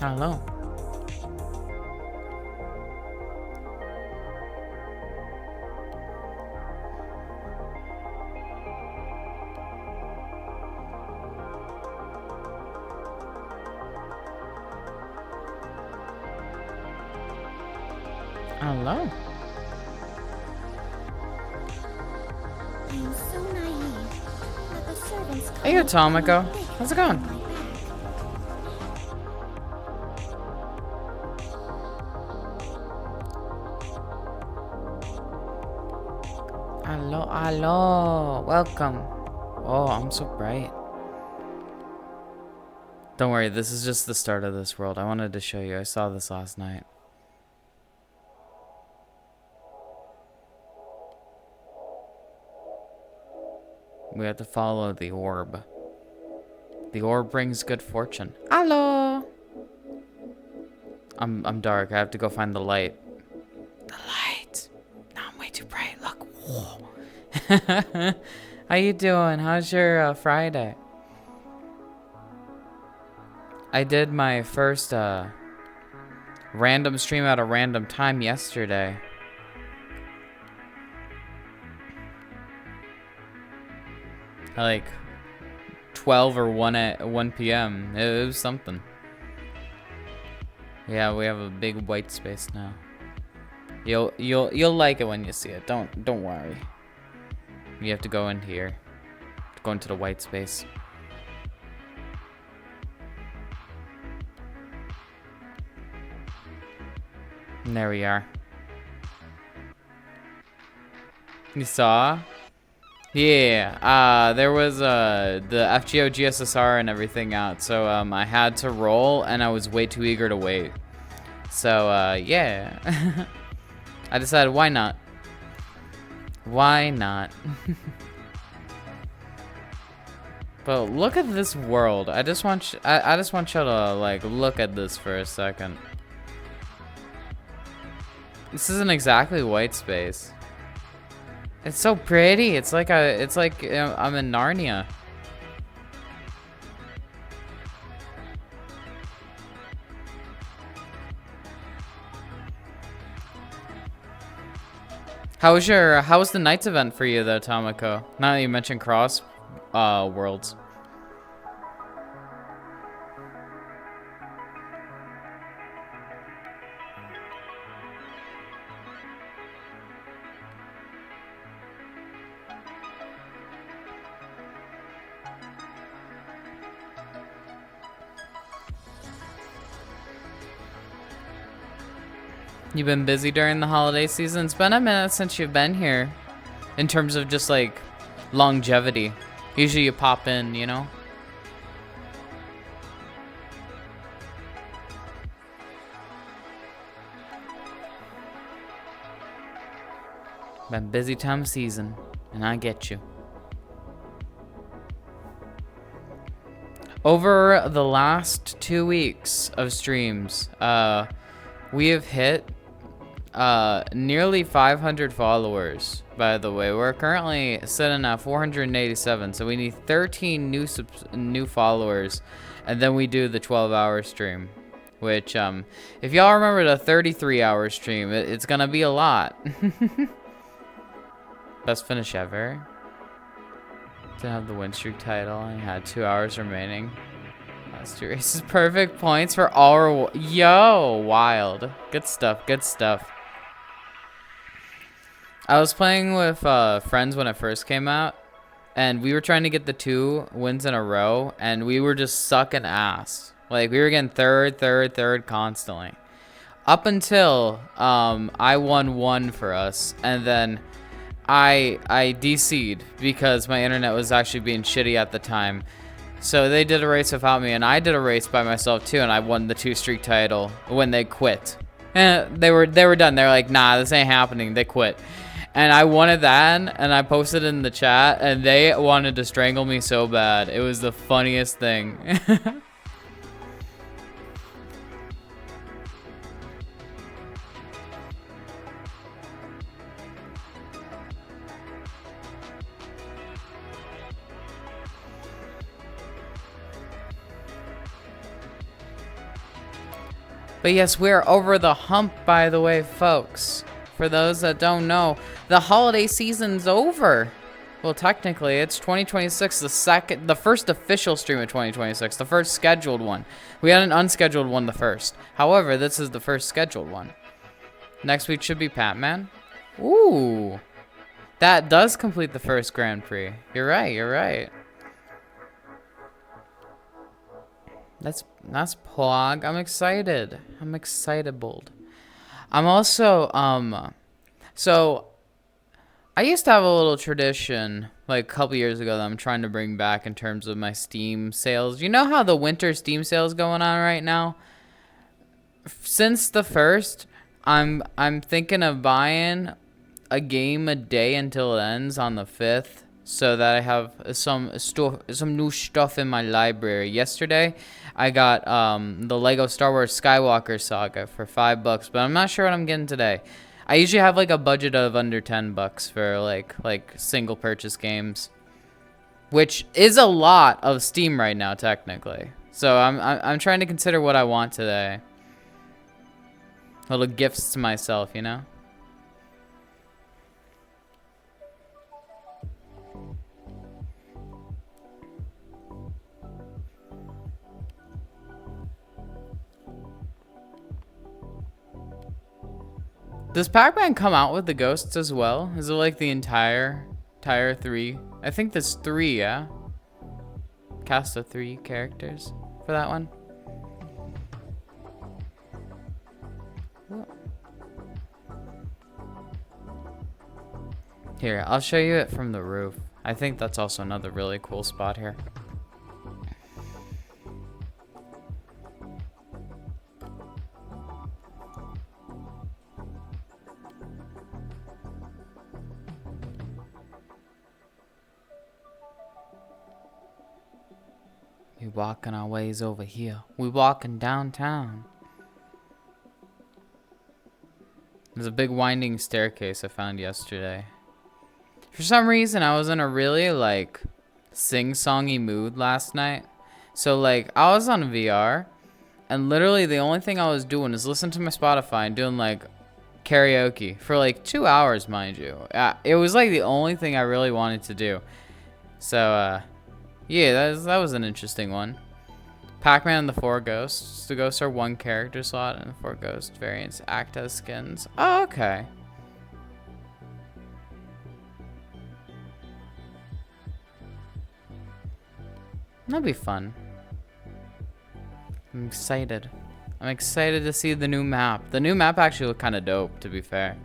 Hello. Hello. I'm so naive, but the servants Hey, Atomico. How's it going? Hello, hello. Welcome. Oh, I'm so bright. Don't worry, this is just the start of this world. I wanted to show you. I saw this last night. We have to follow the orb. The orb brings good fortune. Hello. I'm dark. I have to go find the light. The light. No, I'm way too bright. Look. Whoa. How you doing? How's your Friday? I did my first random stream at a random time yesterday. Like 12 or 1 p.m. It was something. Yeah, we have a big white space now. You'll like it when you see it. Don't worry. You have to go in here. Go into the white space. And there we are. You saw? Yeah, there was the FGO GSSR and everything out, so I had to roll, and I was way too eager to wait. So yeah, I decided why not? Why not? But look at this world. I just want I just want you to like look at this for a second. This isn't exactly white space. It's so pretty. It's like I'm in Narnia. How was the Knights event for you though, Tomoko? Now that you mentioned cross worlds. You've been busy during the holiday season? It's been a minute since you've been here. In terms of just like longevity. Usually you pop in, you know? Been busy time of season, and I get you. Over the last 2 weeks of streams, we have hit nearly 500 followers, by the way. We're currently sitting at 487, so we need 13 new followers, and then we do the 12-hour stream. which if y'all remember the 33-hour stream, it's gonna be a lot. Best finish ever. Didn't have the win streak title. I had 2 hours remaining. Last 2 races. Perfect points for all. Yo, wild. Good stuff. Good stuff. I was playing with friends when it first came out, and we were trying to get the 2 wins in a row, and we were just sucking ass. Like, we were getting third constantly. Up until I won 1 for us, and then I DC'd because my internet was actually being shitty at the time. So they did a race without me, and I did a race by myself too, and I won the 2 streak title when they quit. And they were done. They're like, nah, this ain't happening. They quit. And I wanted that, and I posted in the chat, and they wanted to strangle me so bad. It was the funniest thing. But yes, we're over the hump, by the way, folks. For those that don't know, the holiday season's over. Well, technically, it's 2026, the first official stream of 2026, the first scheduled one. We had an unscheduled one the first. However, this is the first scheduled one. Next week should be Pac-Man. Ooh. That does complete the first Grand Prix. You're right, you're right. That's Pog. I'm excited. I'm excitable. I'm also, so I used to have a little tradition like a couple years ago that I'm trying to bring back in terms of my Steam sales. You know how the winter Steam sales going on right now? Since the first, I'm thinking of buying a game a day until it ends on the 5th, so that I have some new stuff in my library. Yesterday, I got the Lego Star Wars Skywalker Saga for $5, but I'm not sure what I'm getting today. I usually have like a budget of under $10 for like single purchase games, which is a lot of Steam right now technically. So I'm trying to consider what I want today. Little gifts to myself, you know. Does Pac-Man come out with the ghosts as well? Is it like the entire 3? I think there's 3, yeah? Cast of 3 characters for that one. Here, I'll show you it from the roof. I think that's also another really cool spot here. We walking our ways over here. We walking downtown. There's a big winding staircase I found yesterday. For some reason, I was in a really like sing-songy mood last night. So like I was on VR, and literally the only thing I was doing is listening to my Spotify and doing like karaoke for like 2 hours, mind you. It was like the only thing I really wanted to do. So yeah, that was an interesting one. Pac-Man and the 4 ghosts. The ghosts are 1 character slot, and the 4 ghost variants act as skins. Oh, okay. That'll be fun. I'm excited. I'm excited to see the new map. The new map actually looked kind of dope, to be fair.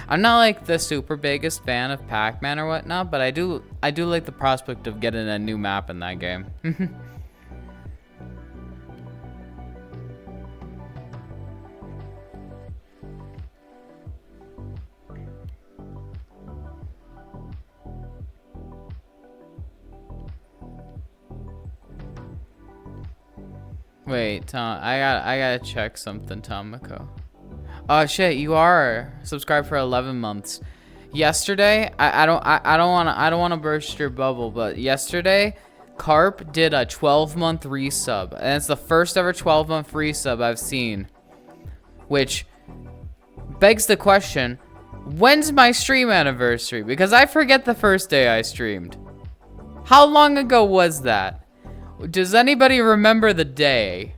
I'm not like the super biggest fan of Pac-Man or whatnot, but I do like the prospect of getting a new map in that game. Wait, Tom, I gotta check something, Tomiko. Oh shit, you are subscribed for 11 months. Yesterday, I don't wanna burst your bubble, but yesterday, Carp did a 12-month resub, and it's the first ever 12-month resub I've seen. Which begs the question, when's my stream anniversary? Because I forget the first day I streamed. How long ago was that? Does anybody remember the day?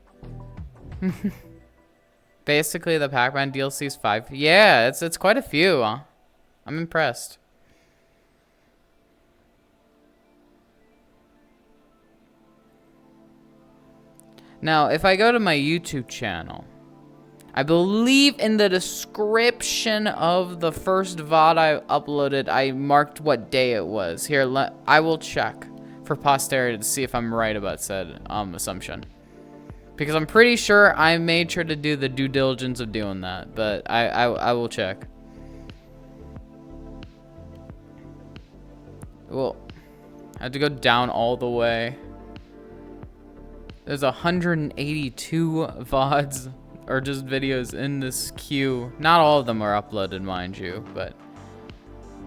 Basically, the Pac-Man DLC's 5. Yeah, it's quite a few. Huh? I'm impressed. Now, if I go to my YouTube channel, I believe in the description of the first VOD I uploaded, I marked what day it was. Here, I will check for posterity to see if I'm right about said assumption. Because I'm pretty sure I made sure to do the due diligence of doing that, but I will check. Well, I have to go down all the way. There's 182 VODs, or just videos in this queue. Not all of them are uploaded, mind you, but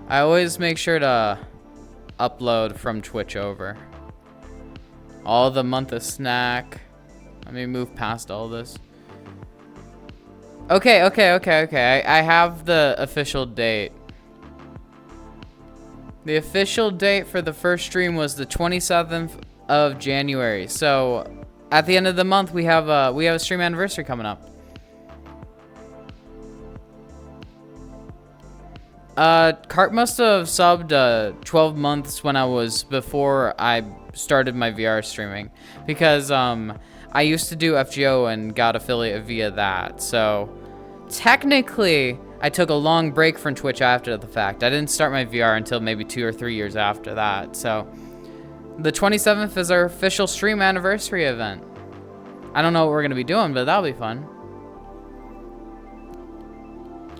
I always make sure to upload from Twitch over. All the month of snack. Let me move past all this. Okay. I have the official date. The official date for the first stream was the 27th of January. So at the end of the month, we have a stream anniversary coming up. Cart must have subbed 12 months when before I started my VR streaming, because I used to do FGO and got affiliate via that. So technically, I took a long break from Twitch after the fact. I didn't start my VR until maybe 2 or 3 years after that. So the 27th is our official stream anniversary event. I don't know what we're gonna be doing, but that'll be fun.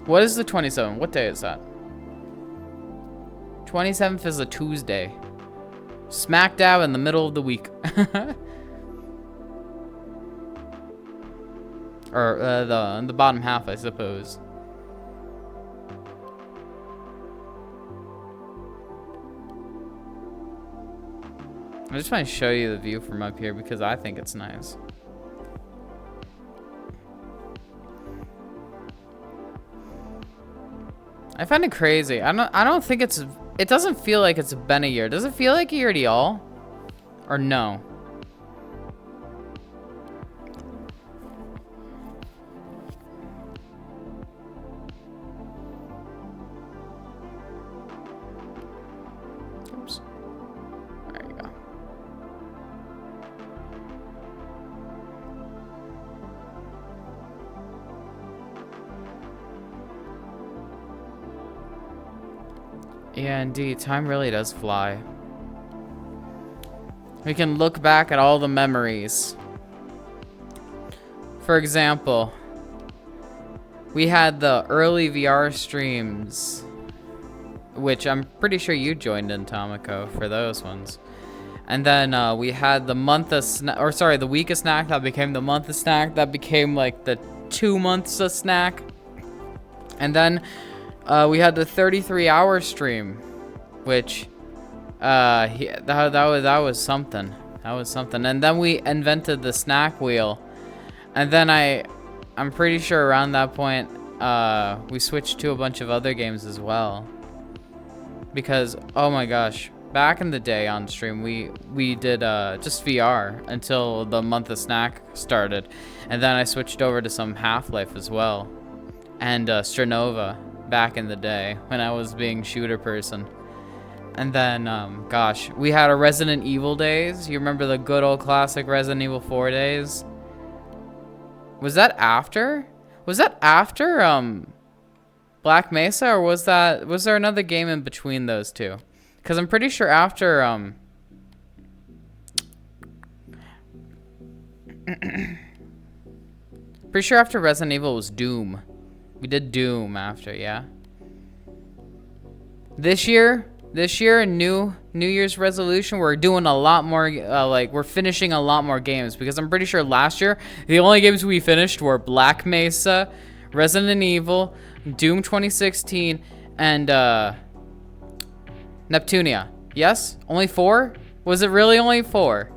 What is the 27th? What day is that? 27th is a Tuesday. Smack dab in the middle of the week. Or the bottom half, I suppose. I just want to show you the view from up here because I think it's nice. I find it crazy. I don't think it doesn't feel like it's been a year. Does it feel like a year to y'all? Or no? Oops. There you go. Yeah, indeed. Time really does fly. We can look back at all the memories. For example, we had the early VR streams, which I'm pretty sure you joined in, Tomiko, for those ones. And then we had the month of the week of snack that became the month of snack that became like the 2 months of snack. And then we had the 33-hour stream, which that was something. That was something. And then we invented the snack wheel. And then I'm pretty sure around that point we switched to a bunch of other games as well. Because oh my gosh, back in the day on stream we did just VR until the month of snack started. And then I switched over to some Half-Life as well. And Stranova back in the day when I was being shooter person. And then gosh, we had a Resident Evil days. You remember the good old classic Resident Evil 4 days? Was that after Black Mesa, or was there another game in between those two? Because I'm pretty sure after pretty sure after Resident Evil was Doom. We did Doom after, yeah. This year, New Year's resolution, we're doing a lot more, we're finishing a lot more games, because I'm pretty sure last year, the only games we finished were Black Mesa, Resident Evil, Doom 2016, and Neptunia. Yes? Only 4? Was it really only 4?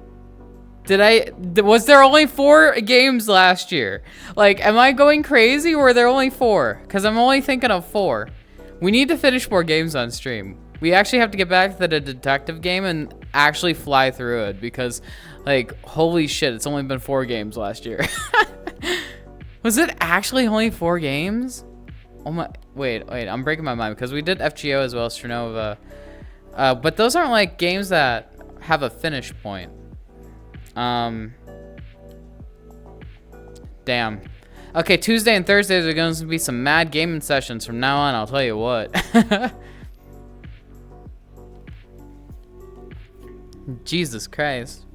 Was there only 4 games last year? Like, am I going crazy or were there only 4? Because I'm only thinking of 4. We need to finish more games on stream. We actually have to get back to the detective game and actually fly through it because, like, holy shit, it's only been 4 games last year. Was it actually only 4 games? Oh my, wait, I'm breaking my mind because we did FGO as well as Sternova. But those aren't like games that have a finish point. Damn. Okay, Tuesday and Thursdays are going to be some mad gaming sessions from now on, I'll tell you what. Jesus Christ.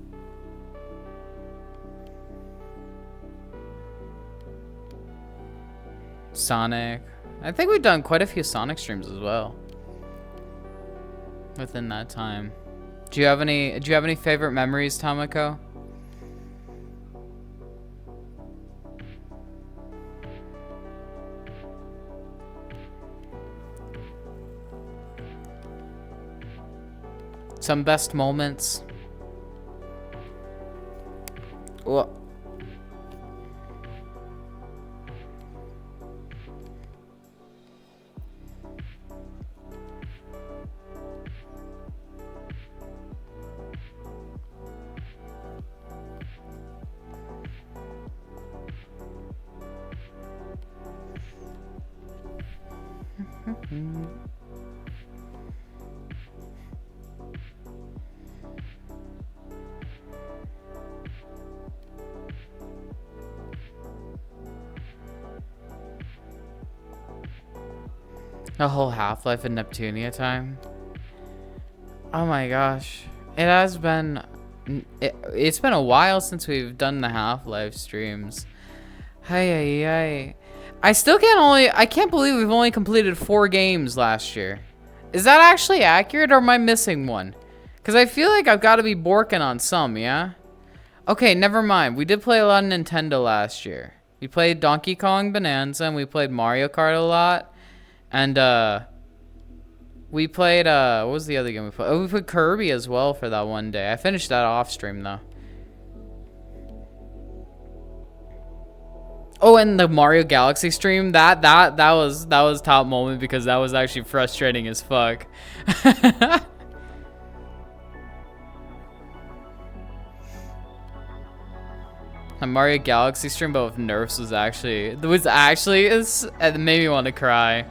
Sonic. I think we've done quite a few Sonic streams as well. Within that time. Do you have any favorite memories, Tomoko? Some best moments. Well, a whole Half-Life in Neptunia time. Oh my gosh. It has been... It's been a while since we've done the Half-Life streams. Hey. I can't believe we've only completed 4 games last year. Is that actually accurate or am I missing one? Because I feel like I've got to be borking on some, yeah? Okay, never mind. We did play a lot of Nintendo last year. We played Donkey Kong Bonanza and we played Mario Kart a lot. And, we played, what was the other game we played? Oh, we played Kirby as well for that one day. I finished that off stream, though. Oh, and the Mario Galaxy stream, that was top moment because that was actually frustrating as fuck. The Mario Galaxy stream, but with nerfs was actually, it made me want to cry.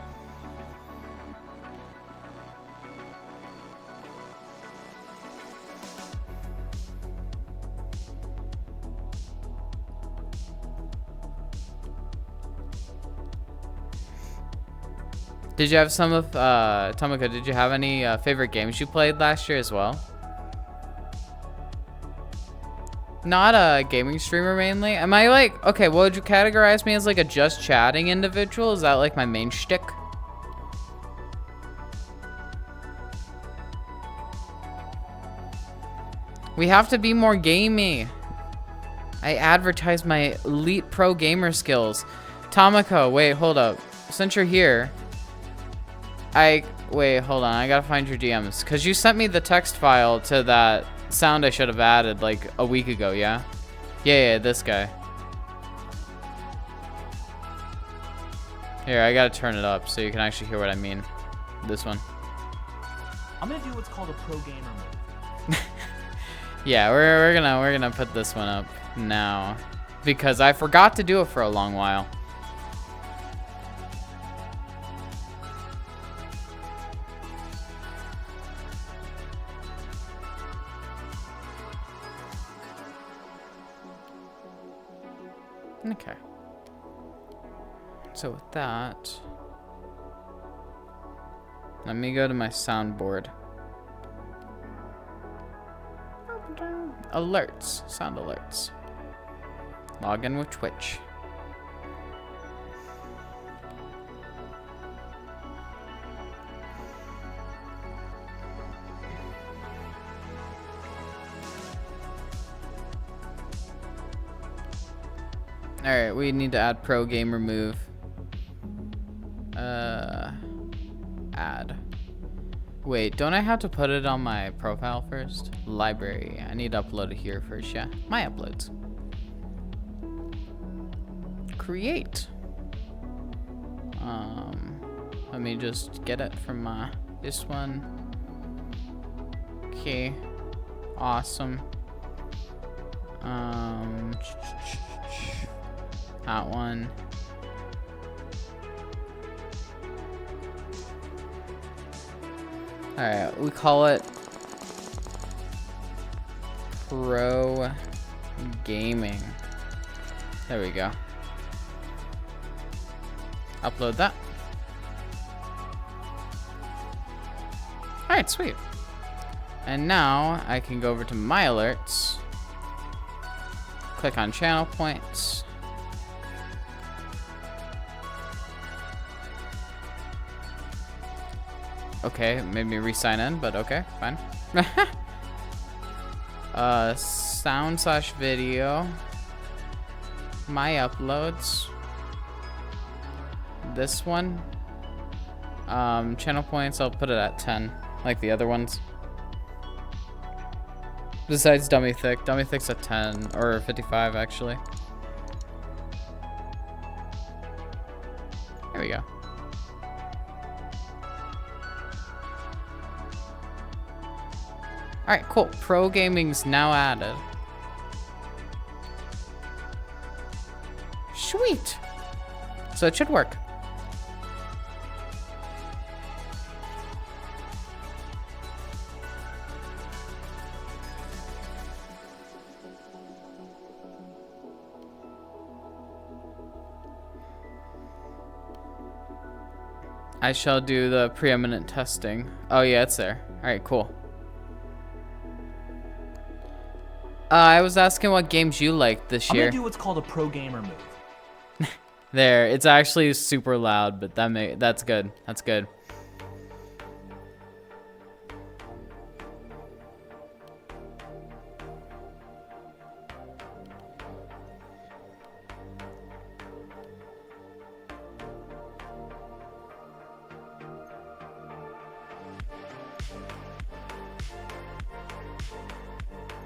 Did you have some of, Tomoko, did you have any favorite games you played last year as well? Not a gaming streamer mainly. Am I like, okay, what would you categorize me as, like a just chatting individual? Is that like my main shtick? We have to be more gamey. I advertise my elite pro gamer skills. Tomoko, wait, hold up. Since you're here, wait, hold on. I gotta find your DMs. Cause you sent me the text file to that sound I should have added like a week ago, yeah? Yeah, this guy. Here, I gotta turn it up so you can actually hear what I mean. This one. I'm gonna do what's called a pro gamer move. Yeah, we're gonna put this one up now because I forgot to do it for a long while. Okay. So with that, let me go to my soundboard. Alerts, sound alerts. Log in with Twitch. Alright, we need to add pro gamer move. Add. Wait, don't I have to put it on my profile first? Library. I need to upload it here first, yeah. My uploads. Create. Let me just get it from this one. Okay. Awesome. That one. Alright, we call it Pro Gaming. There we go. Upload that. Alright, sweet. And now I can go over to my alerts. Click on channel points. Okay, it made me re-sign in, but okay, fine. Sound/video. My uploads. This one. Channel points, I'll put it at 10, like the other ones. Besides Dummy Thick. Dummy Thick's at 10, or 55 actually. There we go. Alright, cool. Pro Gaming's now added. Sweet! So it should work. I shall do the preeminent testing. Oh yeah, it's there. Alright, cool. I was asking what games you liked this year. I'm gonna do what's called a pro gamer move. There, it's actually super loud, but that's good. That's good.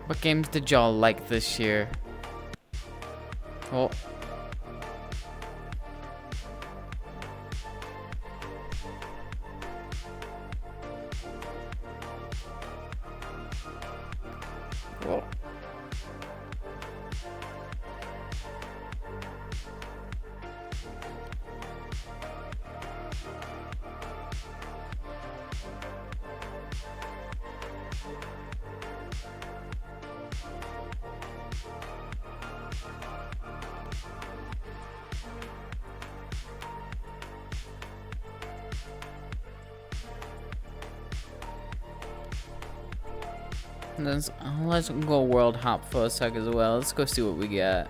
What games did y'all like this year? Oh. Oh. Let's go world hop for a sec as well. Let's go see what we get.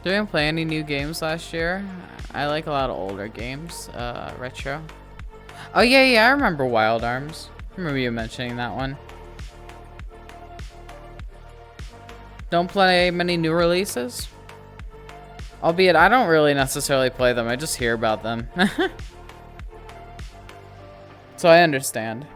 Did we play any new games last year? I like a lot of older games, retro. Oh yeah, I remember Wild Arms. I remember you mentioning that one. Don't play many new releases? Albeit, I don't really necessarily play them. I just hear about them. So I understand.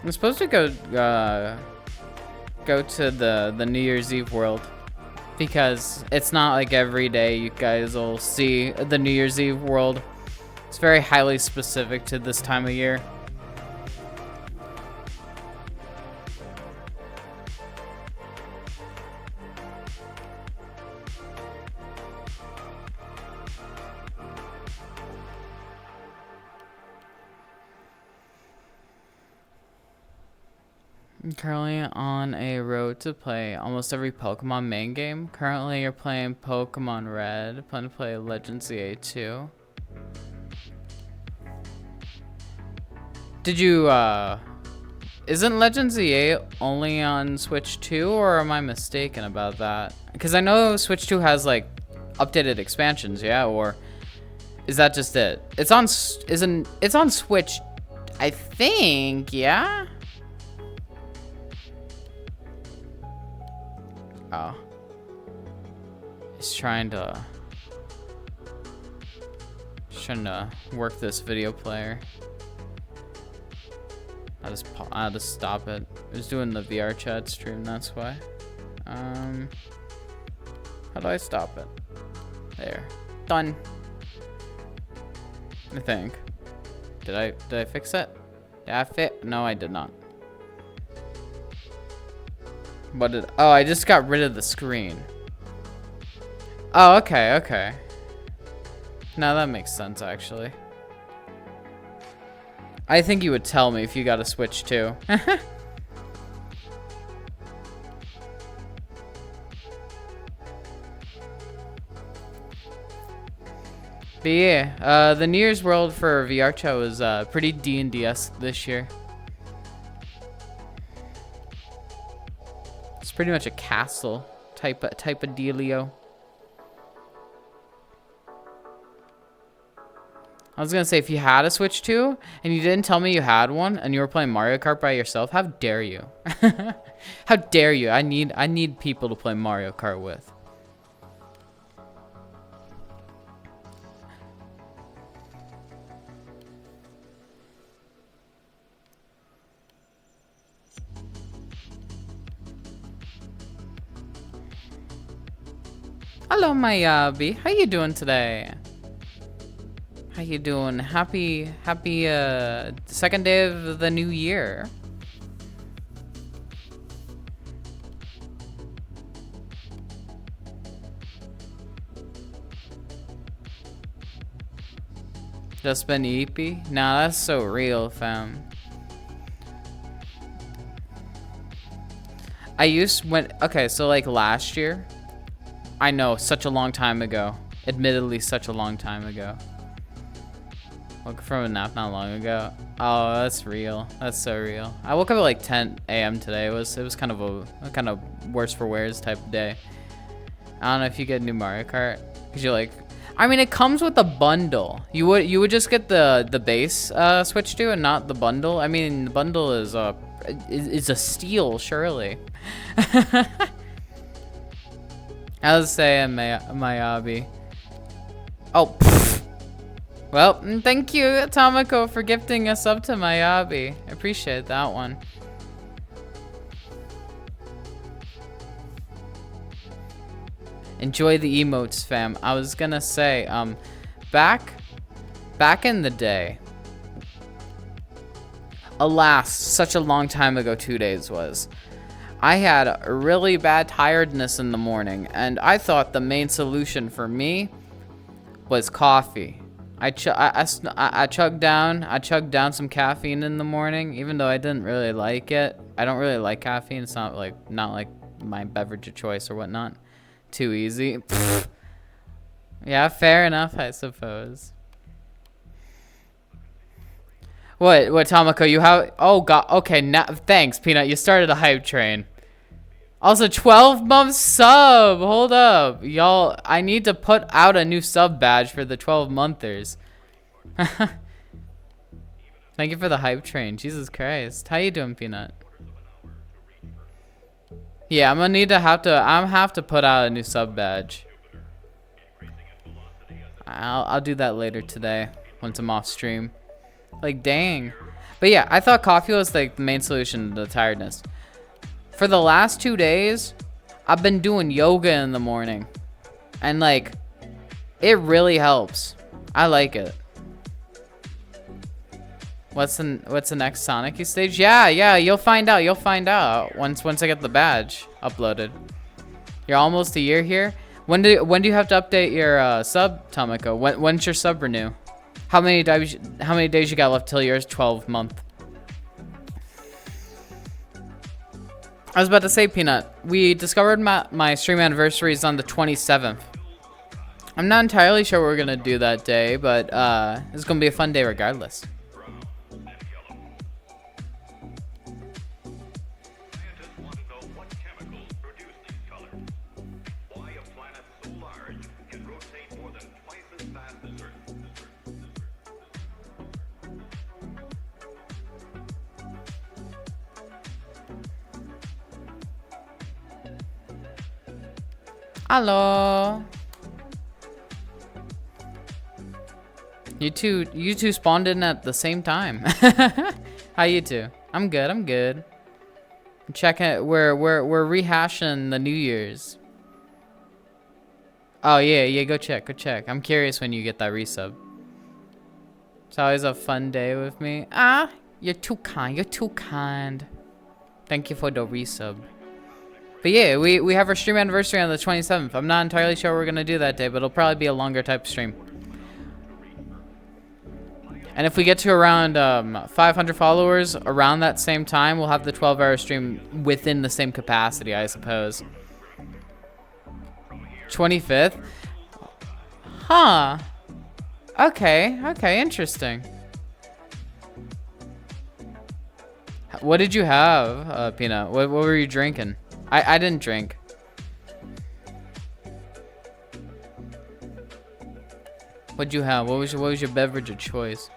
I'm supposed to go to the New Year's Eve world because it's not like every day you guys will see the New Year's Eve world. It's very highly specific to this time of year. I'm currently on a road to play almost every Pokemon main game. Currently, you're playing Pokemon Red. Plan to play Legends EA 2. Did you, isn't Legends EA only on Switch 2, or am I mistaken about that? Because I know Switch 2 has, like, updated expansions, yeah? Or is that just it? It's on, it's on Switch, I think, yeah? Oh. He's trying to work this video player. I'll just stop it. I was doing the VRChat stream, that's why. How do I stop it? There. Done. I think. Did I fix it? Did I fit? No, I did not. What did? Oh, I just got rid of the screen. Oh, okay, okay. No, that makes sense, actually. I think you would tell me if you got a Switch too. But yeah, the New Year's World for VRChat was pretty D&D-esque this year. It's pretty much a castle type of dealio. I was gonna say, if you had a Switch 2 and you didn't tell me you had one and you were playing Mario Kart by yourself, how dare you? How dare you? I need people to play Mario Kart with. Hello, my Yabi. How you doing today? How you doing? Happy second day of the new year. Just been EP? Nah, that's so real, fam. Okay, so like last year, I know, such a long time ago. Admittedly, such a long time ago. Woke from a nap not long ago. Oh, that's real. That's so real. I woke up at like 10 a.m. today. It was kind of a worse for wears type of day. I don't know if you get new Mario Kart, cause you're like, I mean, it comes with a bundle. You would just get the base Switch 2 and not the bundle. I mean, the bundle is a steal, surely. I was saying my hobby. Oh. Pfft. Well, thank you, Tomiko, for gifting us up to my hobby. I appreciate that one. Enjoy the emotes, fam. I was gonna say, back in the day, alas, such a long time ago 2 days was, I had really bad tiredness in the morning, and I thought the main solution for me was coffee. I chugged down some caffeine in the morning, even though I didn't really like it. I don't really like caffeine. It's not like my beverage of choice or whatnot. Too easy. Yeah, fair enough, I suppose. What, Tomiko, you have, oh god, okay, now, thanks, Peanut, you started a hype train. Also, 12-month sub, hold up. Y'all, I need to put out a new sub badge for the 12-monthers. Thank you for the hype train, Jesus Christ. How you doing, Peanut? Yeah, I'm gonna have to put out a new sub badge. I'll do that later today, once I'm off stream. Like, dang. But yeah, I thought coffee was like the main solution to the tiredness. For the last 2 days, I've been doing yoga in the morning. And like, it really helps. I like it. What's the next Sonic stage? Yeah, you'll find out once I get the badge uploaded. You're almost a year here. When do you have to update your sub, Tomiko? When's your sub renew? How many days you got left till yours 12-month? I was about to say, Peanut, we discovered my stream anniversary is on the 27th. I'm not entirely sure what we're gonna do that day, but it's gonna be a fun day regardless. Hello. You two spawned in at the same time. How you two? I'm good. I'm good. Checking. We're rehashing the New Year's. Oh yeah. Go check. Go check. I'm curious when you get that resub. It's always a fun day with me. Ah, you're too kind. You're too kind. Thank you for the resub. But yeah, we have our stream anniversary on the 27th. I'm not entirely sure what we're gonna do that day, but it'll probably be a longer type stream. And if we get to around 500 followers around that same time, we'll have the 12-hour stream within the same capacity, I suppose. 25th? Huh. Okay, interesting. What did you have, Peanut? What were you drinking? I didn't drink. What'd you have? What was your beverage of choice?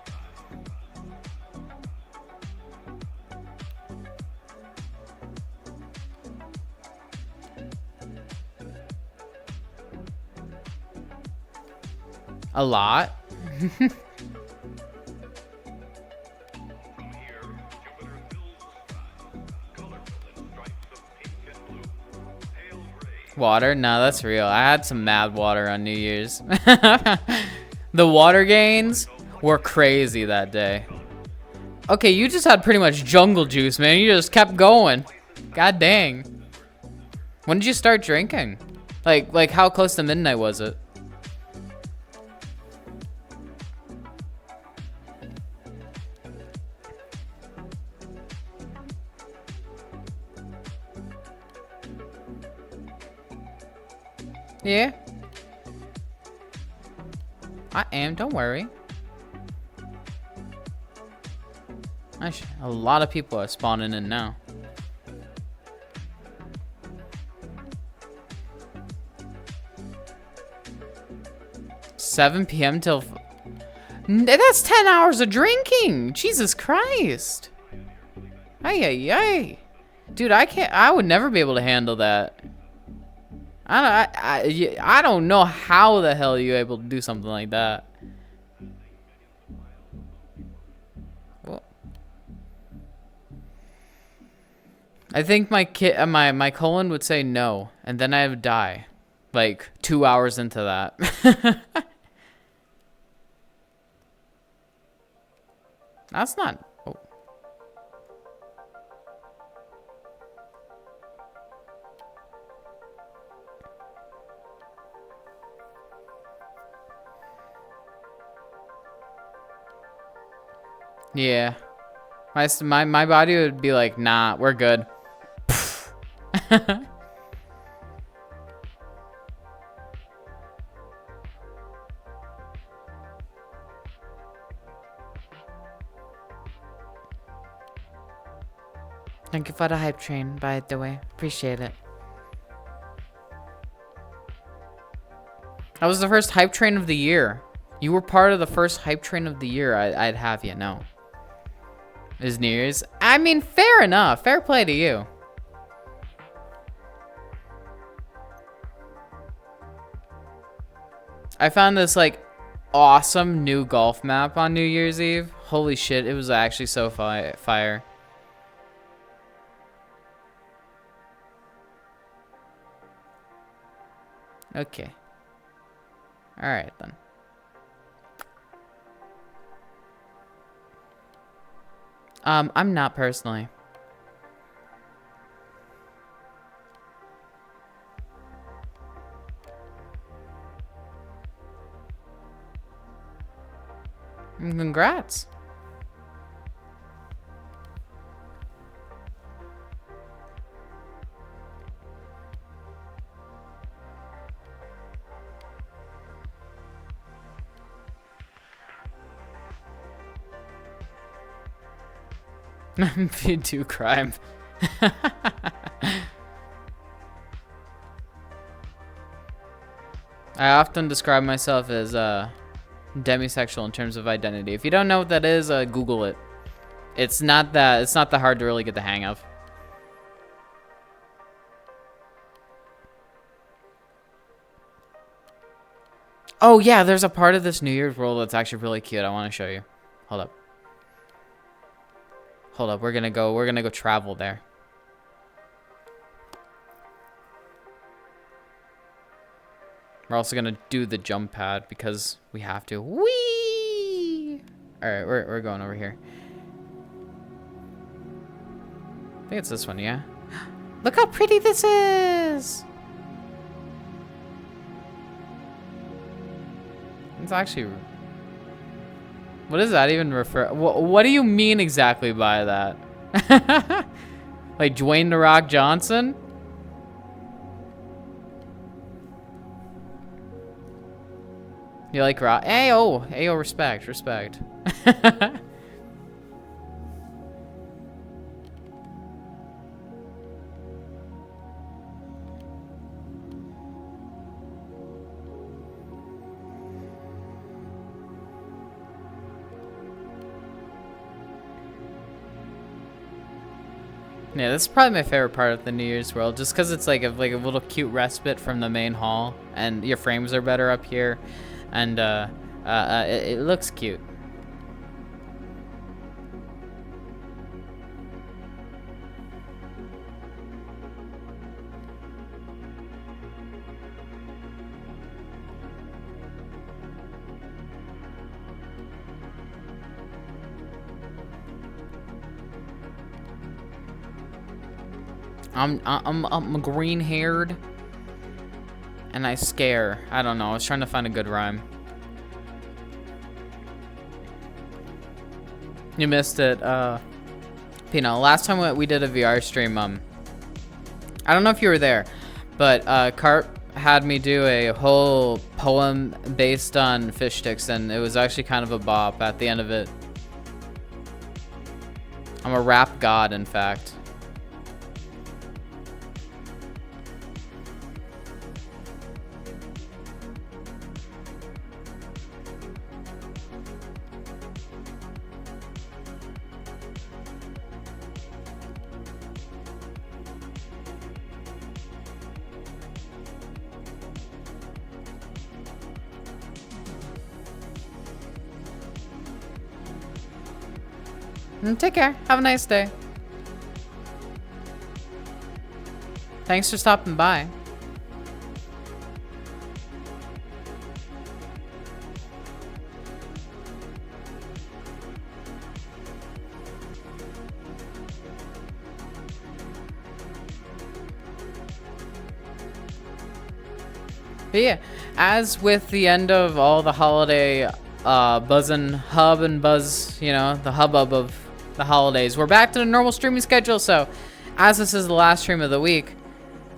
A lot? Water? No, that's real. I had some mad water on New Year's. The water gains were crazy that day. Okay, you just had pretty much jungle juice, man. You just kept going. God dang. When did you start drinking? Like how close to midnight was it? Yeah. I am, don't worry. A lot of people are spawning in now. $7 p.m. till... That's 10 hours of drinking! Jesus Christ! Ay. Dude, I would never be able to handle that. I don't know how the hell you're able to do something like that. Well, I think my colon would say no, and then I would die, like 2 hours into that. That's not. Oh. Yeah, my body would be like, nah, we're good. Thank you for the hype train, by the way. Appreciate it. That was the first hype train of the year. You were part of the first hype train of the year. I'd have you know. Is New Year's? I mean, fair enough. Fair play to you. I found this like awesome new golf map on New Year's Eve. Holy shit, it was actually so fire. Okay. All right then. I'm not personally. Congrats. You do crime. I often describe myself as demisexual in terms of identity. If you don't know what that is, Google it. It's not that hard to really get the hang of. Oh yeah, there's a part of this New Year's world that's actually really cute. I want to show you. Hold up. Hold up. We're gonna go travel there. We're also gonna do the jump pad because we have to. Whee! All right, we're going over here. I think it's this one, yeah. Look how pretty this is. It's actually. What does that even refer? What do you mean exactly by that? Like Dwayne "The Rock" Johnson? You like rock? Ayo, ayo, respect, respect. Yeah, this is probably my favorite part of the New Year's world, just because it's like a little cute respite from the main hall, and your frames are better up here, and it looks cute. I'm green-haired, and I scare. I don't know. I was trying to find a good rhyme. You missed it, Pino. Last time we did a VR stream, I don't know if you were there, but Cart had me do a whole poem based on fish sticks, and it was actually kind of a bop at the end of it. I'm a rap god, in fact. Take care. Have a nice day. Thanks for stopping by. But yeah, as with the end of all the holiday buzz and hub and buzz, you know, the hubbub of the holidays, we're back to the normal streaming schedule. So as this is the last stream of the week,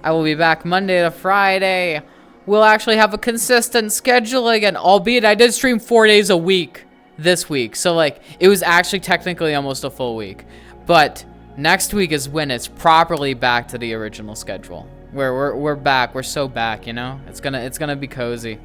I will be back Monday to Friday. We'll actually have a consistent schedule again, albeit I did stream 4 days a week this week, so like it was actually technically almost a full week. But next week is when it's properly back to the original schedule, where we're back. We're so back, you know. It's gonna be cozy.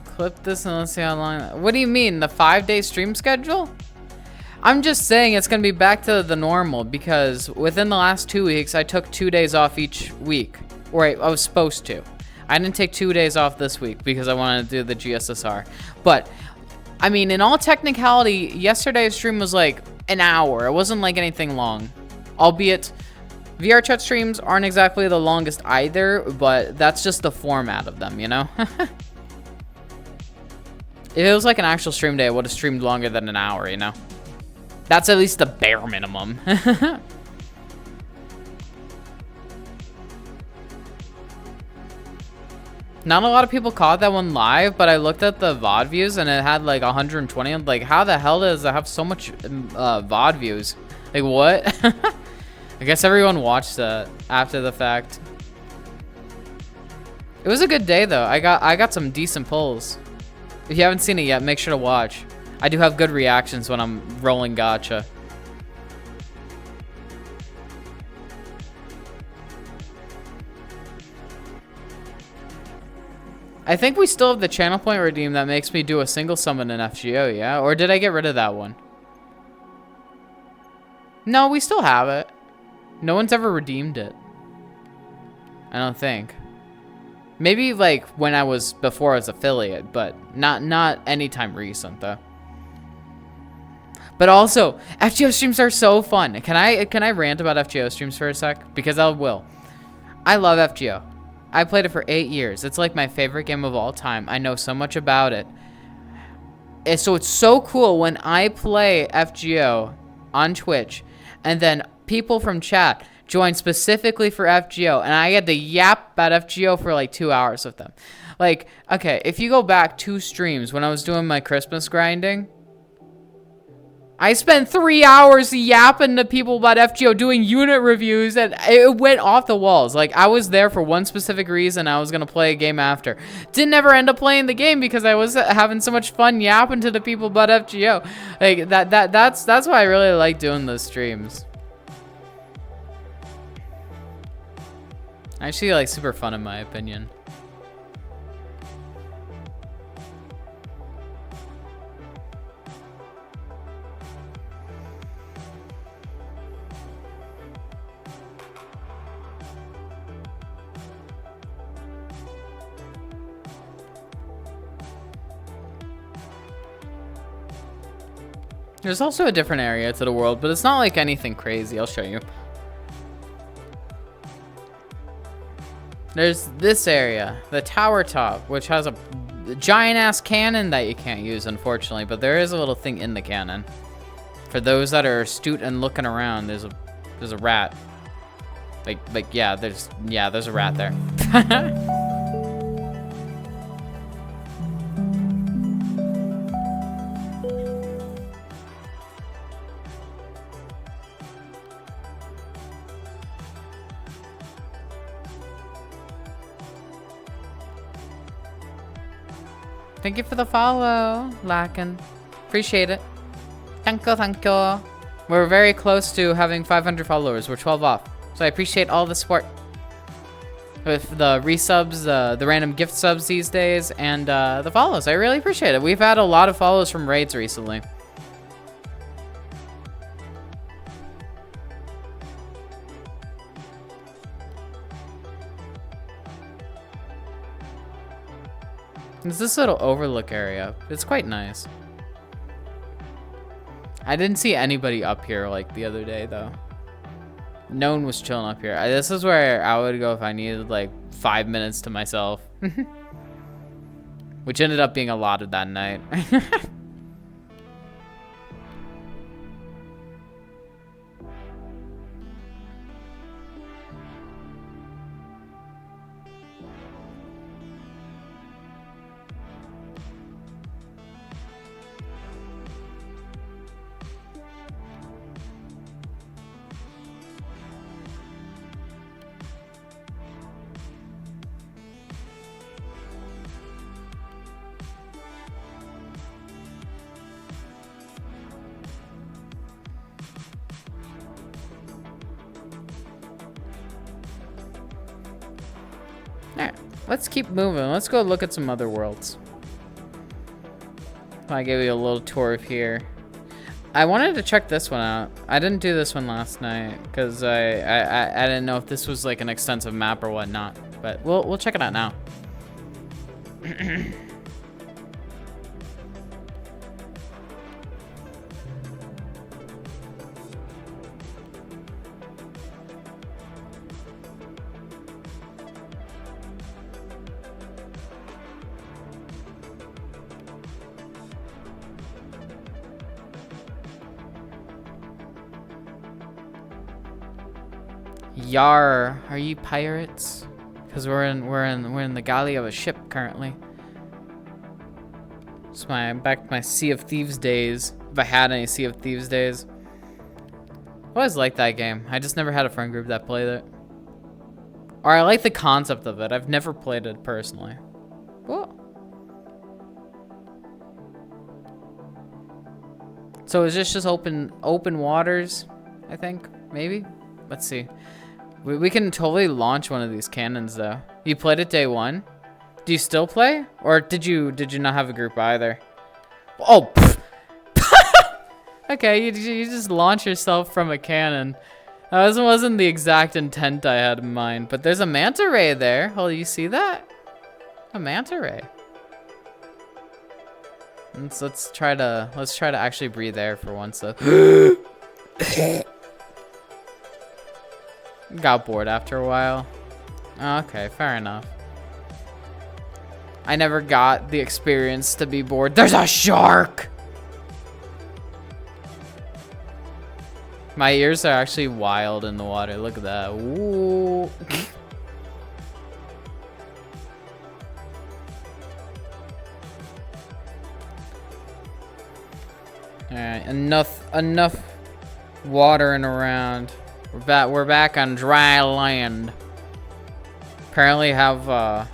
Clip this and let's see how long. What do you mean, the 5-day stream schedule? I'm just saying it's gonna be back to the normal because within the last 2 weeks I took 2 days off each week. Or I was supposed to. I didn't take 2 days off this week because I wanted to do the GSSR. But I mean, in all technicality, yesterday's stream was like an hour. It wasn't like anything long. Albeit VRChat streams aren't exactly the longest either, but that's just the format of them, you know? If it was like an actual stream day, I would have streamed longer than an hour, you know? That's at least the bare minimum. Not a lot of people caught that one live, but I looked at the VOD views and it had like 120. I'm like, how the hell does it have so much VOD views? Like, what? I guess everyone watched that after the fact. It was a good day though. I got some decent pulls. If you haven't seen it yet, make sure to watch. I do have good reactions when I'm rolling gacha. I think we still have the channel point redeem that makes me do a single summon in FGO, yeah? Or did I get rid of that one? No, we still have it. No one's ever redeemed it. I don't think. Maybe like when I was before as affiliate, but not anytime recent though. But also, FGO streams are so fun. Can I rant about FGO streams for a sec? Because I will. I love FGO. I played it for 8 years. It's like my favorite game of all time. I know so much about it. And so it's so cool when I play FGO on Twitch and then people from chat join specifically for FGO and I get to yap about FGO for like 2 hours with them. Like, okay, if you go back 2 streams when I was doing my Christmas grinding, I spent 3 hours yapping to people about FGO, doing unit reviews, and it went off the walls. Like, I was there for one specific reason. I was going to play a game after. Didn't ever end up playing the game because I was having so much fun yapping to the people about FGO. Like, that's why I really like doing those streams. Actually, like, super fun in my opinion. There's also a different area to the world, but it's not like anything crazy. I'll show you. There's this area, the tower top, which has a giant-ass cannon that you can't use, unfortunately, but there is a little thing in the cannon. For those that are astute and looking around, there's a rat. Yeah, there's a rat there. Thank you for the follow, Lakin. Appreciate it. Thank you. We're very close to having 500 followers. We're 12 off. So I appreciate all the support. With the resubs, the random gift subs these days, and the follows. I really appreciate it. We've had a lot of follows from raids recently. There's this little overlook area. It's quite nice. I didn't see anybody up here like the other day though. No one was chilling up here. This is where I would go if I needed like 5 minutes to myself. Which ended up being a lot of that night. Alright, let's keep moving. Let's go look at some other worlds. I'll give you a little tour of here. I wanted to check this one out. I didn't do this one last night because I didn't know if this was like an extensive map or whatnot. But we'll check it out now. Yar, are you pirates? Because we're in the galley of a ship currently. It's back to my Sea of Thieves days. If I had any Sea of Thieves days. I always liked that game. I just never had a friend group that played it. Or I like the concept of it. I've never played it personally. Cool. So is this just open waters? I think maybe. Let's see. We can totally launch one of these cannons though. You played it day one? Do you still play? Or did you not have a group either? Oh, okay, you just launch yourself from a cannon. That wasn't the exact intent I had in mind, but there's a manta ray there. Oh, you see that? A manta ray. Let's try to actually breathe air for once though. Got bored after a while. Okay, fair enough. I never got the experience to be bored. There's a shark! My ears are actually wild in the water. Look at that. Ooh. Alright, enough watering around. We're back on dry land. Apparently have a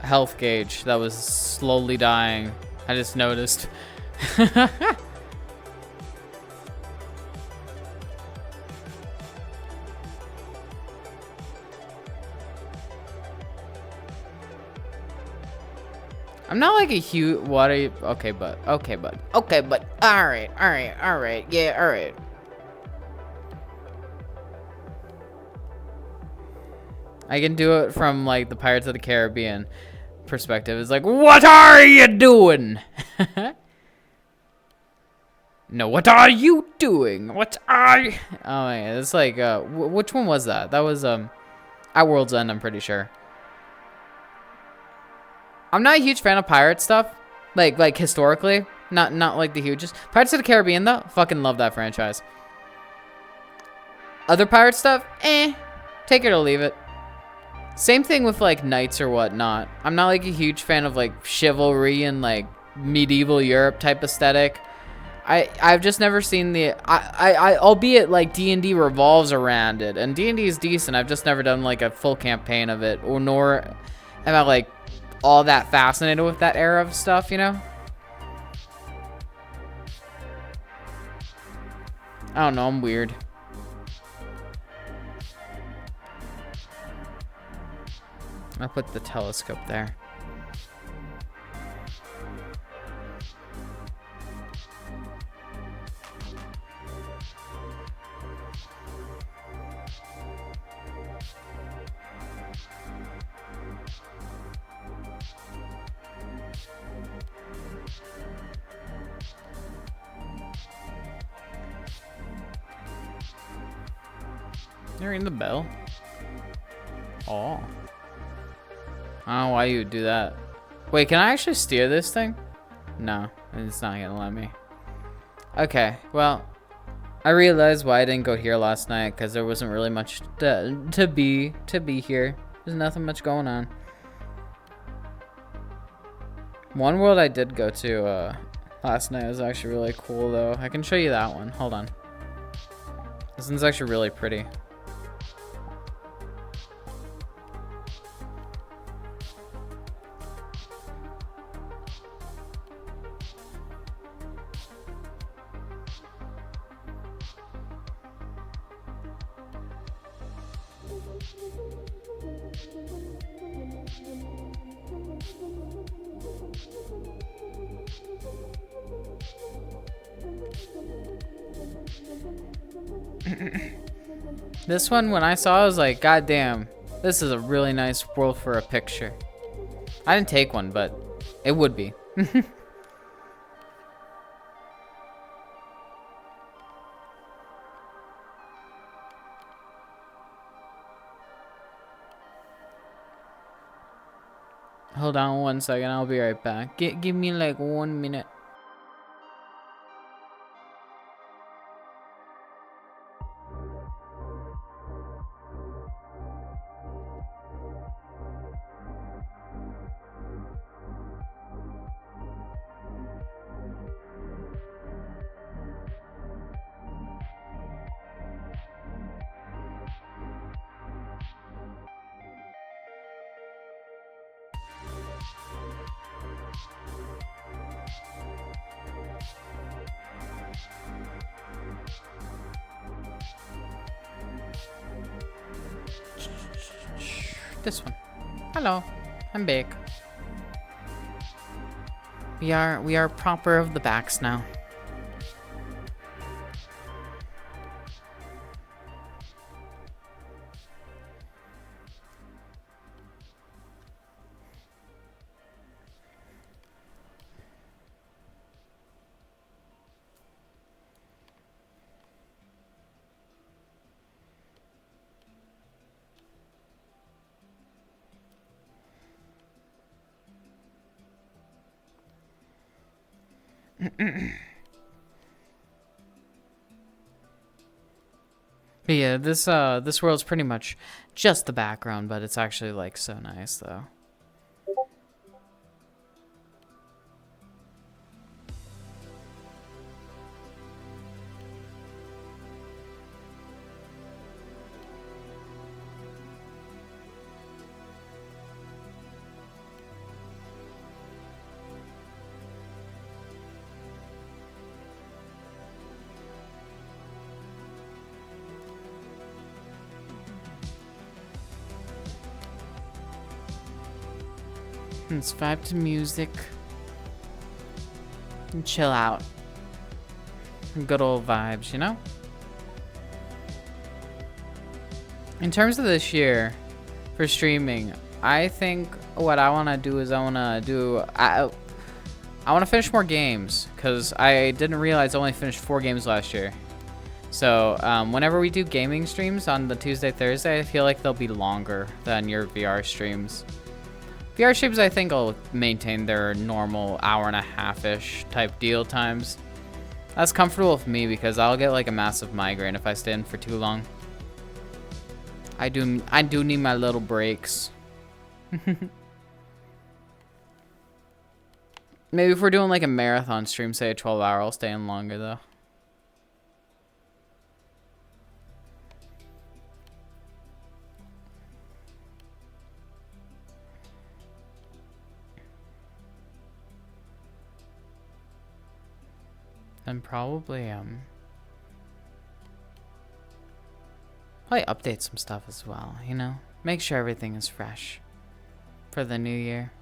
health gauge that was slowly dying. I just noticed. I'm not like a huge water. Okay, bud. All right. Yeah, all right. I can do it from like the Pirates of the Caribbean perspective. It's like, what are you doing? No, what are you doing? What are you? Oh man, it's like, which one was that? That was at World's End, I'm pretty sure. I'm not a huge fan of pirate stuff, like historically, not like the hugest. Pirates of the Caribbean though, fucking love that franchise. Other pirate stuff, take it or leave it. Same thing with like knights or whatnot. I'm not like a huge fan of like chivalry and like medieval Europe type aesthetic. I've just never seen the albeit like D&D revolves around it, and D&D is decent. I've just never done like a full campaign of it, or nor am I like all that fascinated with that era of stuff, you know? I don't know, I'm weird. I'll put the telescope there. You ring the bell? Oh. I don't know why you would do that. Wait, can I actually steer this thing? No, it's not gonna let me. Okay, well, I realized why I didn't go here last night, because there wasn't really much to be here. There's nothing much going on. One world I did go to last night was actually really cool though. I can show you that one. Hold on. This one's actually really pretty. This one, when I saw it, I was like, God damn, this is a really nice world for a picture. I didn't take one, but it would be. Hold on 1 second, I'll be right back. Give me like 1 minute. This one. Hello, I'm back. We are proper of the backs now. But yeah, this world's pretty much just the background, but it's actually like so nice though. Let's vibe to music and chill out. Good old vibes, you know? In terms of this year for streaming, I think what I want to do is I want to finish more games because I didn't realize I only finished 4 games last year. So whenever we do gaming streams on the Tuesday, Thursday, I feel like they'll be longer than your VR streams. VR streams, I think, will maintain their normal hour and a half-ish type deal times. That's comfortable with me because I'll get like a massive migraine if I stay in for too long. I do need my little breaks. Maybe if we're doing like a marathon stream, say a 12-hour, I'll stay in longer though. And probably update some stuff as well, you know? Make sure everything is fresh for the new year.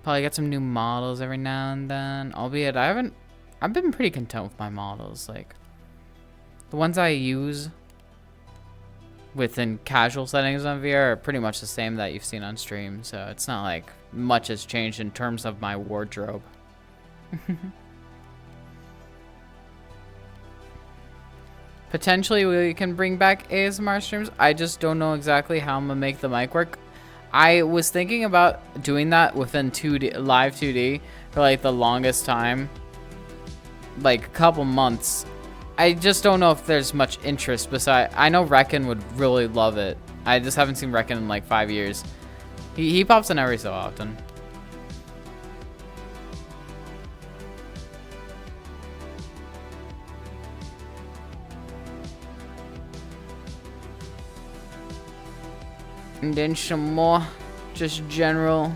Probably get some new models every now and then. Albeit I've been pretty content with my models. Like the ones I use within casual settings on VR are pretty much the same that you've seen on stream, so it's not like much has changed in terms of my wardrobe. Potentially we can bring back ASMR streams. I just don't know exactly how I'm gonna make the mic work. I was thinking about doing that within 2D, live 2D for like the longest time, like a couple months. I just don't know if there's much interest beside. I know Reckon would really love it. I just haven't seen Reckon in like 5 years. He pops in every so often. And then some more just general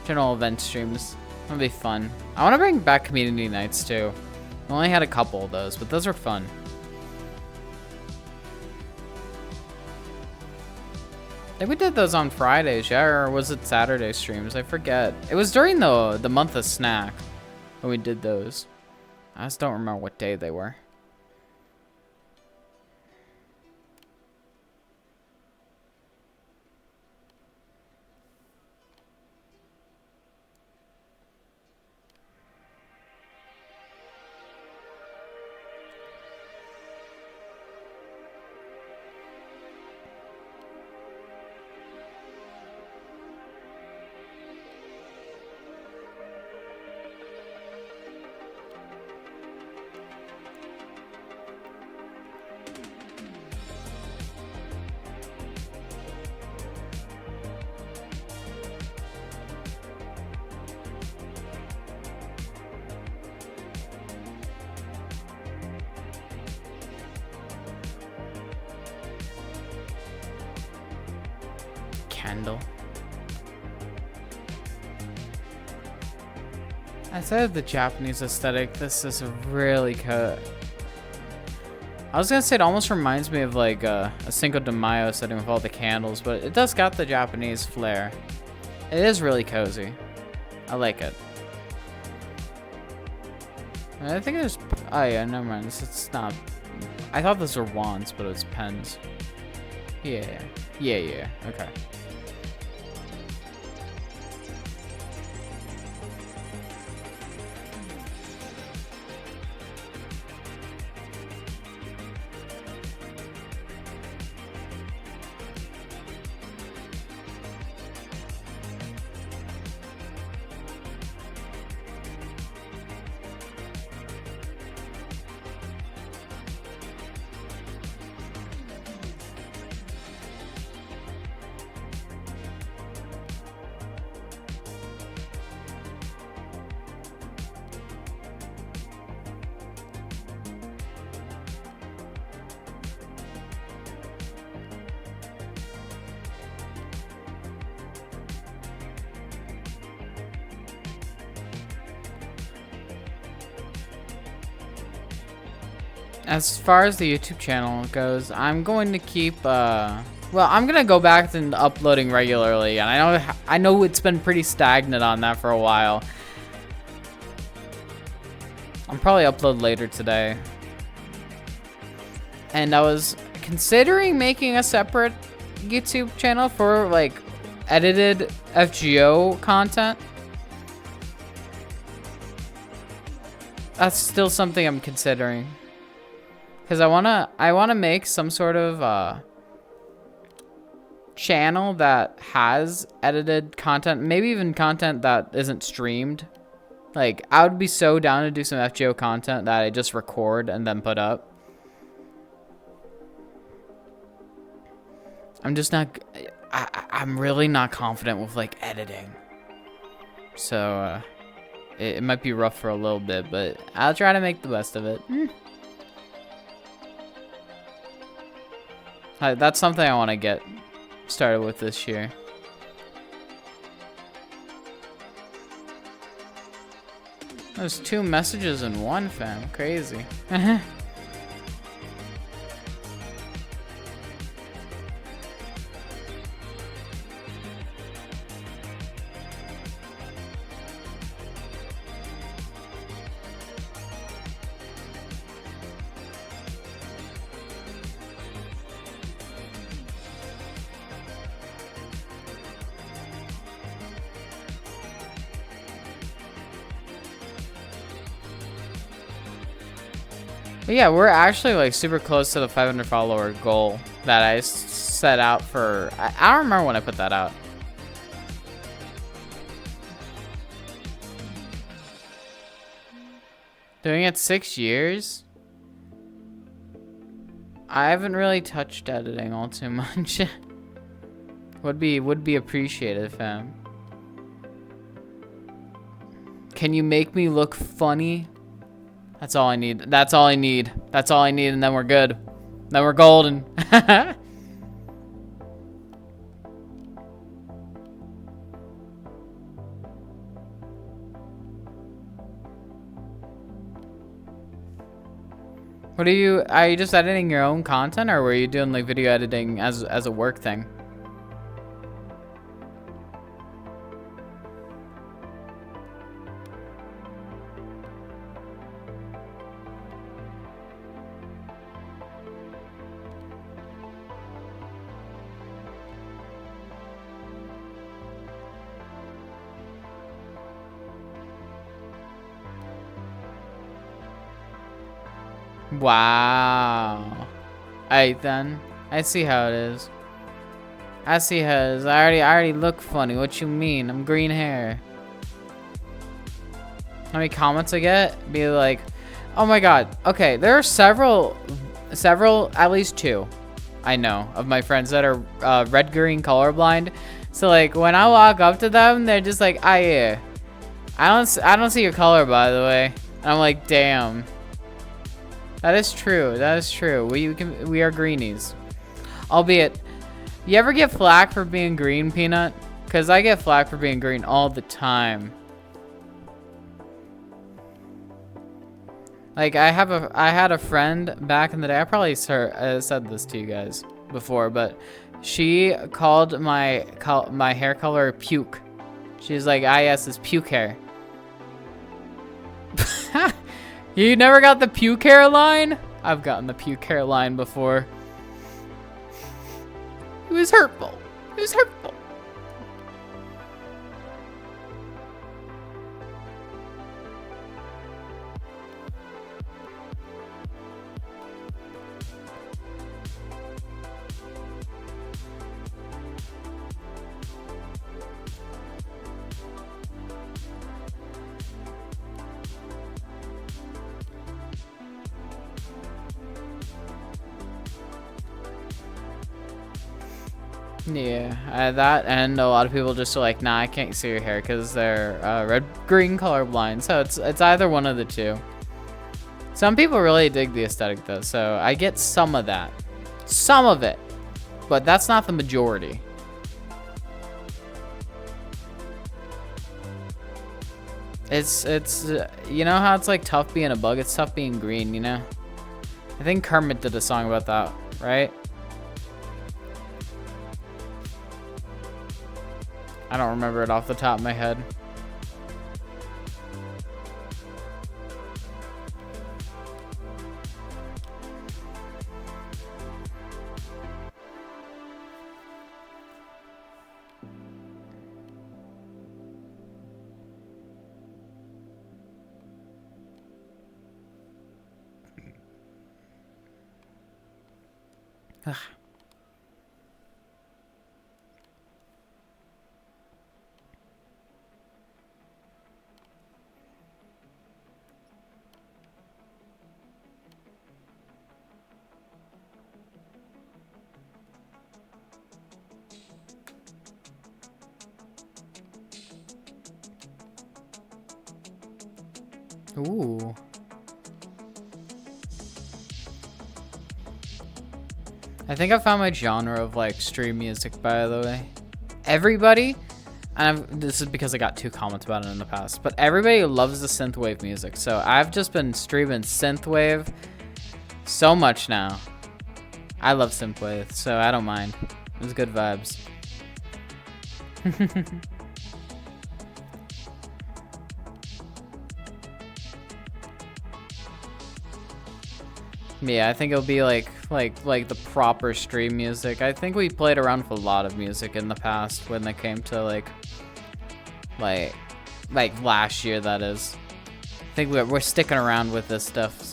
event streams. That'll be fun. I want to bring back community nights too. I only had a couple of those, but those are fun. I think we did those on Fridays, yeah, or was it Saturday streams? I forget. It was during the month of snack when we did those. I just don't remember what day they were. Candle. Outside of the Japanese aesthetic, this is really I was gonna say it almost reminds me of like a Cinco de Mayo setting with all the candles, but it does got the Japanese flair. It is really cozy. I like it. I think there's... Oh yeah, never mind. It's not... I thought those were wands, but it's pens. Yeah. Yeah. Okay. As far as the YouTube channel goes, I'm going to keep, well, I'm going to go back to uploading regularly, and I know it's been pretty stagnant on that for a while. I'll probably upload later today. And I was considering making a separate YouTube channel for, like, edited FGO content. That's still something I'm considering. Because I wanna make some sort of channel that has edited content, maybe even content that isn't streamed. Like, I would be so down to do some FGO content that I just record and then put up. I'm just not... I'm really not confident with, like, editing. So, it might be rough for a little bit, but I'll try to make the best of it. That's something I want to get started with this year. There's 2 messages in one, fam. Crazy. But yeah, we're actually like super close to the 500 follower goal that I set out for. I don't remember when I put that out. Doing it 6 years? I haven't really touched editing all too much. would be appreciated, fam. Can you make me look funny? That's all I need. That's all I need. That's all I need, and then we're good. Then we're golden. What are you just editing your own content, or were you doing like video editing as a work thing? Wow. Alright then. I see how it is. I see how it is. I already look funny. What you mean? I'm green hair. How many comments I get? Be like, oh my god. Okay, there are several, at least 2, I know, of my friends that are red-green colorblind. So like, when I walk up to them, they're just like, ah yeah. I don't see your color, by the way. And I'm like, damn. That is true. That is true. We are greenies. Albeit, you ever get flack for being green, Peanut? Because I get flack for being green all the time. Like I had a friend back in the day. I probably said this to you guys before, but she called my hair color puke. She's like, "Ah, yes, it's puke hair." You never got the puke hair line? I've gotten the puke hair line before. It was hurtful. It was hurtful. Yeah, that, and a lot of people just are like, nah, I can't see your hair because they're red-green colorblind. So it's either one of the two. Some people really dig the aesthetic though, so I get some of that, some of it, but that's not the majority. It's you know how it's like tough being a bug, it's tough being green, you know? I think Kermit did a song about that, right? I don't remember it off the top of my head. Ugh. Ooh. I think I found my genre of like stream music, by the way. Everybody, and this is because I got 2 comments about it in the past, but everybody loves the synthwave music. So I've just been streaming synthwave so much now. I love synthwave, so I don't mind. It's good vibes. Yeah, I think it'll be like the proper stream music. I think we played around with a lot of music in the past when it came to like last year, that is. I think we're sticking around with this stuff.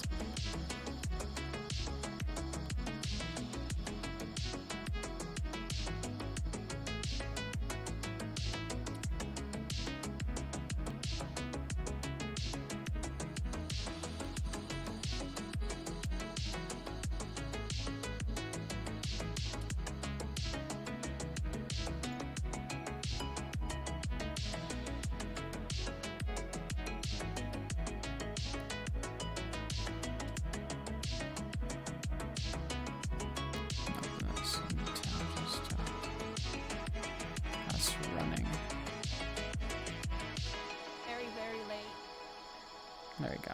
There we go.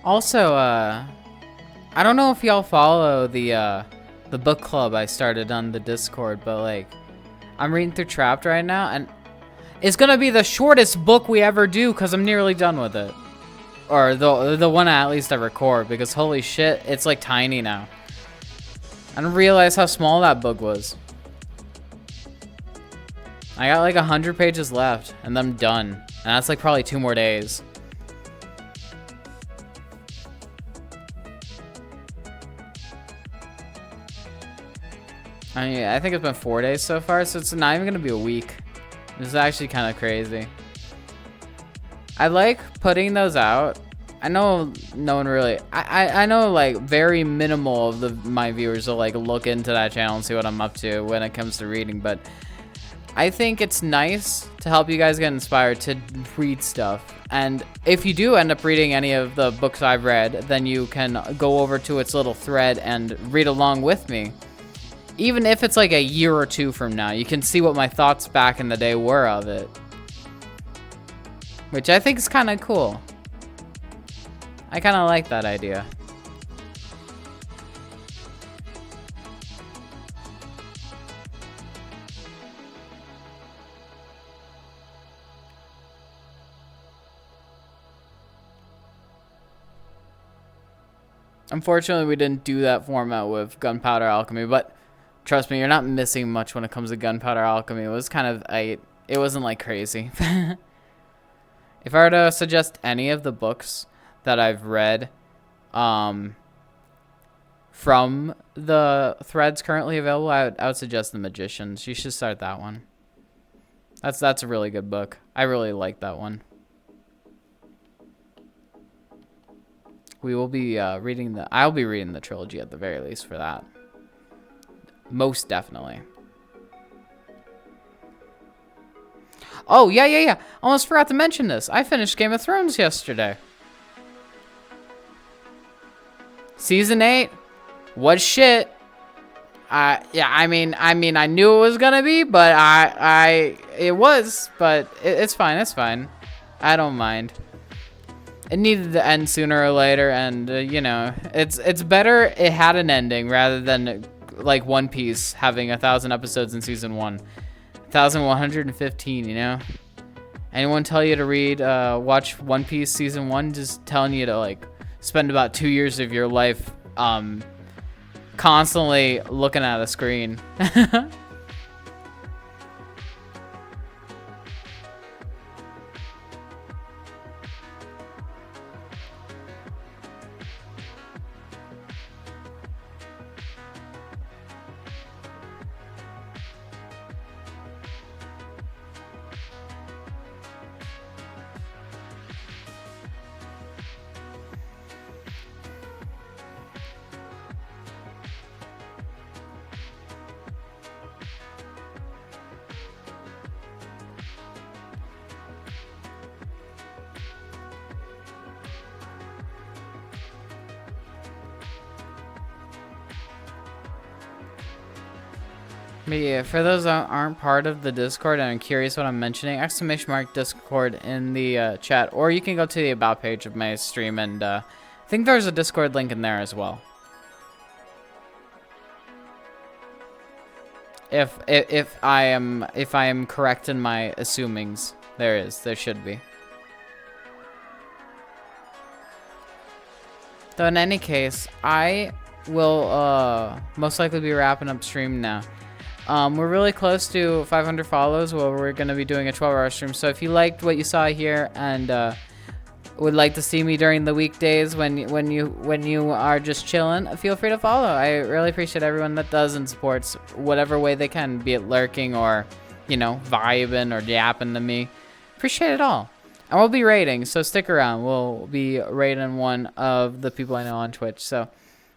Also, I don't know if y'all follow the book club I started on the Discord, but like, I'm reading through Trapped right now, and it's gonna be the shortest book we ever do because I'm nearly done with it. Or the one at least I record, because holy shit, it's like tiny now. I didn't realize how small that book was. I got like 100 pages left, and I'm done. And that's like probably 2 more days. I mean, I think it's been 4 days so far, so it's not even gonna be a week. This is actually kind of crazy. I like putting those out. I know no one really, I know like very minimal of my viewers will like look into that channel and see what I'm up to when it comes to reading, but I think it's nice to help you guys get inspired to read stuff. And if you do end up reading any of the books I've read, then you can go over to its little thread and read along with me. Even if it's like a year or two from now, you can see what my thoughts back in the day were of it. Which I think is kind of cool. I kind of like that idea. Unfortunately, we didn't do that format with Gunpowder Alchemy, but trust me, you're not missing much when it comes to Gunpowder Alchemy. It was kind of, it wasn't like crazy. If I were to suggest any of the books that I've read from the threads currently available, I would suggest The Magicians. You should start that one. That's a really good book. I really like that one. We will be I'll be reading the trilogy at the very least for that. Most definitely. Oh, yeah. Almost forgot to mention this. I finished Game of Thrones yesterday. Season 8 was shit. I mean, I knew it was gonna be, but it was, but it's fine. It's fine. I don't mind. It needed to end sooner or later, and you know, it's better it had an ending rather than like One Piece having 1,000 episodes in season 1, 1,115. You know, anyone tell you to watch One Piece season 1, just telling you to like spend about 2 years of your life constantly looking at a screen. But yeah, for those that aren't part of the Discord and I'm curious what I'm mentioning, !Discord in the chat, or you can go to the about page of my stream, and I think there's a Discord link in there as well. If I am correct in my assumings, there should be. Though in any case, I will most likely be wrapping up stream now. We're really close to 500 follows where we're going to be doing a 12-hour stream. So if you liked what you saw here and would like to see me during the weekdays when you are just chilling, feel free to follow. I really appreciate everyone that does and supports whatever way they can, be it lurking or, you know, vibing or yapping to me. Appreciate it all. And we'll be rating, so stick around. We'll be rating one of the people I know on Twitch. So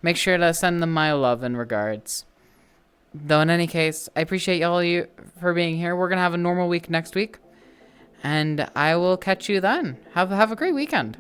make sure to send them my love and regards. Though in any case, I appreciate all you for being here. We're gonna have a normal week next week, and I will catch you then. Have a great weekend.